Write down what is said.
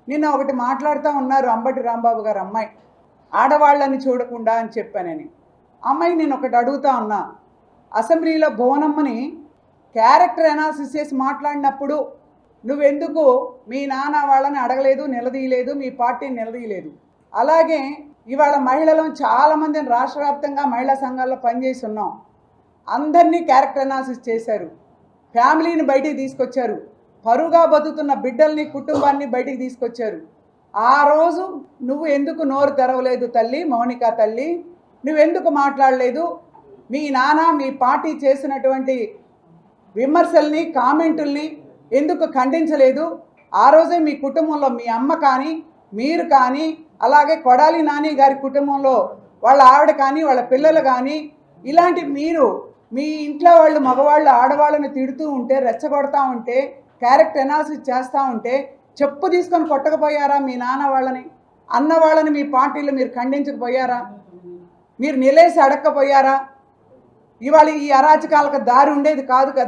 నిన్న ఒకటి మాట్లాడుతూ ఉన్నారు అంబటి రాంబాబు గారు అమ్మాయి, ఆడవాళ్ళని చూడకుండా అని చెప్పానని. అమ్మాయి నేను ఒకటి అడుగుతా ఉన్నా, అసెంబ్లీలో భువనమ్మని క్యారెక్టర్ అనాలిసిస్ చేసి మాట్లాడినప్పుడు నువ్వెందుకు మీ నాన్న వాళ్ళని అడగలేదు, నిలదీయలేదు, మీ పార్టీని నిలదీయలేదు? అలాగే ఇవాళ మహిళలను చాలామందిని రాష్ట్ర వ్యాప్తంగా మహిళా సంఘాల్లో పనిచేసి ఉన్నాం, అందరినీ క్యారెక్టర్ అనాలిసిస్ చేశారు, ఫ్యామిలీని బయటికి తీసుకొచ్చారు, పరుగా బతుకుతున్న బిడ్డల్ని కుటుంబాన్ని బయటికి తీసుకొచ్చారు. ఆ రోజు నువ్వు ఎందుకు నోరు తెరవలేదు తల్లి మౌనిక తల్లి? నువ్వెందుకు మాట్లాడలేదు? మీ నాన్న మీ పార్టీ చేసినటువంటి విమర్శల్ని కామెంటుల్ని ఎందుకు ఖండించలేదు? ఆ రోజే మీ కుటుంబంలో మీ అమ్మ కానీ మీరు కానీ అలాగే కొడాలి నాని గారి కుటుంబంలో వాళ్ళ ఆవిడ కానీ వాళ్ళ పిల్లలు కానీ ఇలాంటి మీరు మీ ఇంట్లో వాళ్ళు మగవాళ్ళు ఆడవాళ్ళని తిడుతూ ఉంటే, రెచ్చగొడతా ఉంటే, క్యారెక్టర్ అనాలిసిస్ చేస్తూ ఉంటే చెప్పు తీసుకొని కొట్టకపోయారా? మీ నాన్న వాళ్ళని అన్న వాళ్ళని మీ పార్టీలో మీరు ఖండించకపోయారా? మీరు నిలేసి అడక్కపోయారా? ఇవాళ ఈ అరాచకాలకు దారి ఉండేది కాదు కదా.